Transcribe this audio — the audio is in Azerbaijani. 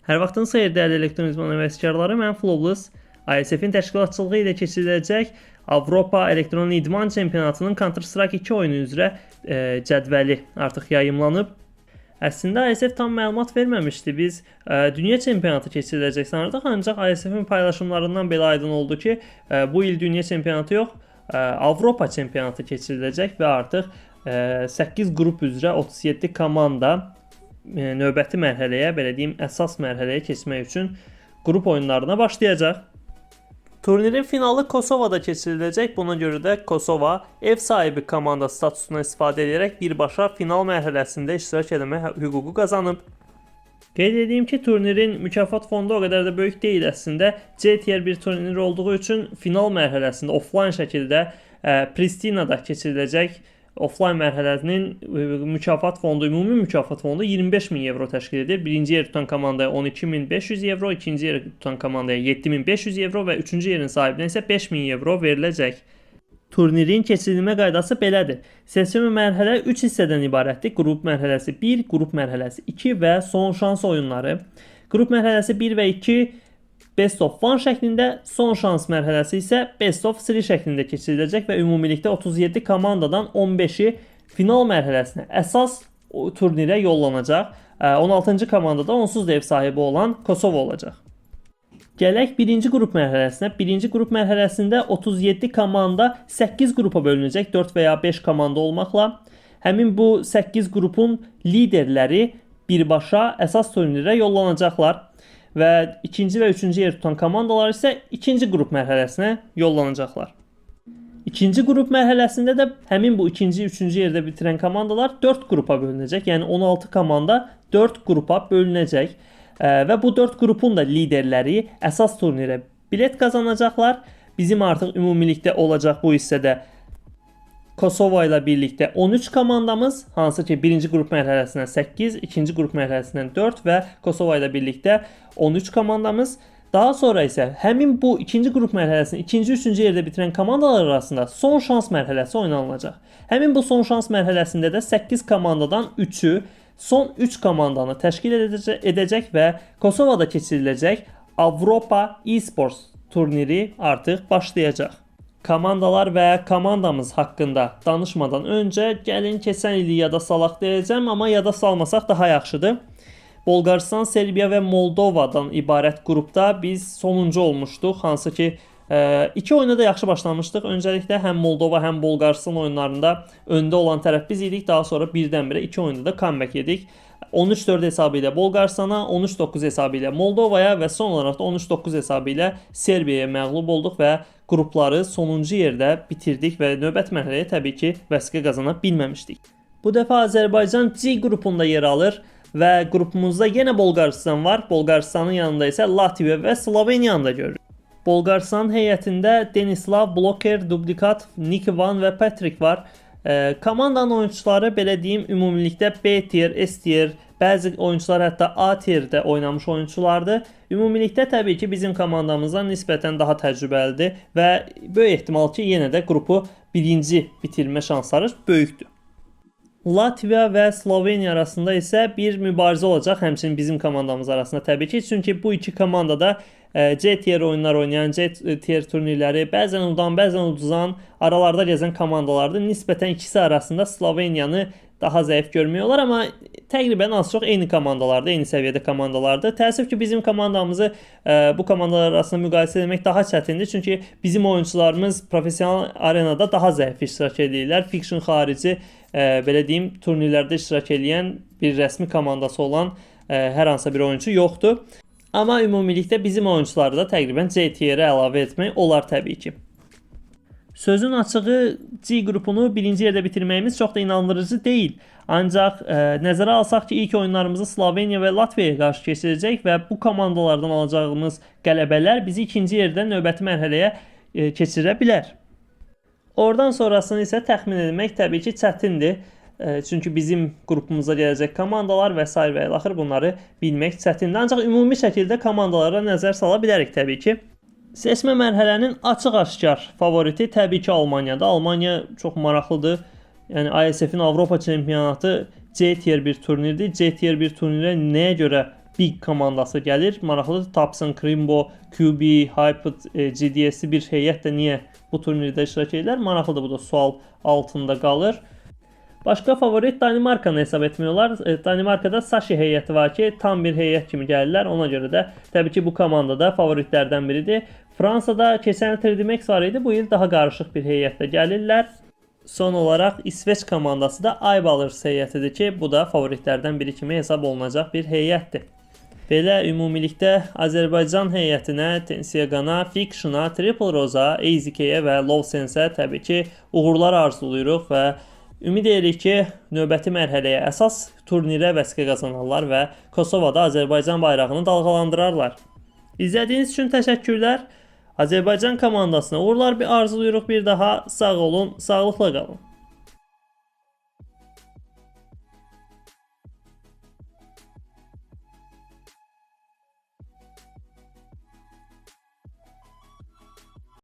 Hər vaxtınız xeyir dəyərli elektron idman həvəskarları. Mən Flawless. ISF-in təşkilatçılığı ilə keçiriləcək Avropa elektron idman çempionatının Counter-Strike 2 oyunu üzrə cədvəli artıq yayımlanıb. Əslində ISF tam məlumat verməmişdi. Biz dünya çempionatı keçiriləcək sanırdıq, ancaq ISF-in paylaşımlarından belə aydın oldu ki, bu il dünya çempionatı yox, Avropa çempionatı keçiriləcək və artıq 8 qrup üzrə 37 komanda növbəti mərhələyə, belə deyim, əsas mərhələyə keçmək üçün qrup oyunlarına başlayacaq. Turnirin finalı Kosovada keçiriləcək. Buna görə də Kosova ev sahibi komanda statusundan istifadə edərək birbaşa final mərhələsində iştirak etmə hüququ qazanıb. Qeyd edeyim ki, turnirin mükafat fondu o qədər də böyük deyil əslində. C tier bir turnir olduğu üçün final mərhələsində offline şəkildə Pristinada keçiriləcək. Offline mərhələsinin mükafat fondu, ümumi mükafat fondu 25.000 evro təşkil edir. Birinci yer tutan komandaya 12.500 evro, ikinci yer tutan komandaya 7.500 evro və üçüncü yerin sahibinə isə 5.000 evro veriləcək. Turnirin keçirilmə qaydası belədir. Seçmə mərhələ 3 hissədən ibarətdir. Qrup mərhələsi 1, qrup mərhələsi 2 və son şans oyunları. Qrup mərhələsi 1 və 2 Best of 1 şəklində, son şans mərhələsi isə Best of 3 şəklində keçiriləcək və ümumilikdə 37 komandadan 15-i final mərhələsinə əsas turnirə yollanacaq. 16-cı komandada onsuz da ev sahibi olan Kosova olacaq. Gələk birinci qrup mərhələsinə. Birinci qrup mərhələsində 37 komanda 8 qrupa bölünəcək, 4 və ya 5 komanda olmaqla. Həmin bu 8 qrupun liderləri birbaşa əsas turnirə yollanacaqlar. Və ikinci və üçüncü yer tutan komandalar isə ikinci qrup mərhələsinə yollanacaqlar. İkinci qrup mərhələsində də həmin bu ikinci, üçüncü yerdə bitirən komandalar 4 qrupa bölünəcək. Yəni 16 komanda 4 qrupa bölünəcək. Və bu 4 qrupun da liderləri əsas turnirə bilet qazanacaqlar. Bizim artıq ümumilikdə olacaq bu hissədə Kosova ilə birlikdə 13 komandamız, hansı ki birinci qrup mərhələsindən 8, ikinci qrup mərhələsindən 4 və Kosova ilə birlikdə 13 komandamız. Daha sonra isə həmin bu ikinci qrup mərhələsinin ikinci, üçüncü yerdə bitirən komandalar arasında son şans mərhələsi oynanılacaq. Həmin bu son şans mərhələsində də 8 komandadan 3-ü son 3 komandanı təşkil edəcək və Kosovada keçiriləcək Avropa e-sports turniri artıq başlayacaq. Komandalar və komandamız haqqında danışmadan öncə gəlin keçən ili yada salaq deyəcəm, amma yada salmasaq daha yaxşıdır. Bolqarıstan, Serbiya və Moldovadan ibarət qrupda biz sonuncu olmuşduq, hansı ki 2 oyuna da yaxşı başlamışdıq. Öncəliklə həm Moldova, həm Bolqarıstan oyunlarında öndə olan tərəf biz idik, daha sonra birdən-birə 2 oyunda da comeback yedik. 13-4 hesabı ilə Bolqarıstana, 13-9 hesabı ilə Moldovaya və son olaraq da 13-9 hesabı ilə Serbiyaya məğlub olduq və qrupları sonuncu yerdə bitirdik və növbət mərhələyə təbii ki vəsiqə qazana bilməmişdik. Bu dəfə Azərbaycan C qrupunda yer alır və qrupumuzda yenə Bolqarıstan var. Bolqarıstanın yanında isə Latviya və Sloveniyanı da görürük. Bolqarıstan heyətində Denislav, Bloker, Dublikat, Nikivan və Patrick var. Komandanın oyunçuları belə deyim ümumilikdə B tier, S tier, bəzi oyunçular hətta A tierdə oynamış oyunçulardır. Ümumilikdə təbii ki bizim komandamızdan nisbətən daha təcrübəlidir və böyük ehtimal ki yenə də qrupu birinci bitirmə şansları böyükdür. Latviya və Sloveniya arasında isə bir mübarizə olacaq, həmçinin bizim komandamız arasında təbii ki. Çünki bu iki komanda da C tier oyunlar oynayan, C tier turnirləri bəzən udan, bəzən uduzan, aralarda gəzən komandalardır. Nisbətən ikisi arasında Sloveniyanı daha zəif görmək olar, amma təqribən az çox eyni komandalardır, eyni səviyyədə komandalardır. Təəssüf ki bizim komandamızı bu komandalar arasında müqayisə etmək daha çətindir. Çünki bizim oyunçularımız professional arenada daha zəif iştirak edirlər. Fiction xarici belə deyim turnirlərdə iştirak edən bir rəsmi komandası olan hər hansısa bir oyunçu yoxdur. Amma ümumilikdə bizim oyunçuları da təqribən C tierə əlavə etmək olar təbii ki. Sözün açığı C qrupunu birinci yerdə bitirməyimiz çox da inandırıcı deyil. Ancaq nəzərə alsaq ki ilk oyunlarımızı Sloveniya və Latviyaya qarşı keçirəcək və bu komandalardan alacağımız qələbələr bizi ikinci yerdən növbəti mərhələyə keçirə bilər. Oradan sonrasını isə təxmin etmək təbii ki çətindir. Çünki bizim qrupumuza gələcək komandalar və s. və ilaxır bunları bilmək çətindir. Ancaq ümumi şəkildə komandalara nəzər sala bilərik təbii ki. Seçmə mərhələnin açıq-aşkar favoriti təbii ki Almaniyadır. Almaniya çox maraqlıdır. Yəni ISF-in Avropa çempionatı C tier bir turnirdir. C tier bir turnirə nəyə görə Big komandası gəlir. Maraqlıdır. Tapson, Crimbo, QB, Hyped, GDS-i bir heyət də niyə bu turnirdə iştirak edirlər? Maraqlıdır, bu da sual altında qalır. Başqa favorit Danimarkanı hesab etmək olar. Danimarkada Sashi heyəti var ki, tam bir heyət kimi gəlirlər. Ona görə də təbii ki, bu komanda da favoritlərdən biridir. Fransada keçən il 3D Max var idi. Bu il daha qarışıq bir heyətlə gəlirlər. Son olaraq İsveç komandası da Aybalers heyətidir ki, bu da favoritlərdən biri kimi hesab olunacaq bir heyətdir. Belə ümumilikdə Azərbaycan heyətinə, Tensiagana, Fiction'a, Triple Rosa, AZK-yə və Lowsense təbii ki, uğurlar arzulayırıq və ümid edirik ki, növbəti mərhələyə əsas turnirə vəsiqə qazanarlar və Kosovada Azərbaycan bayrağını dalğalandırarlar. İzlədiyiniz üçün təşəkkürlər. Azərbaycan komandasına uğurlar arzulayırıq bir daha. Sağ olun, sağlıqla qalın.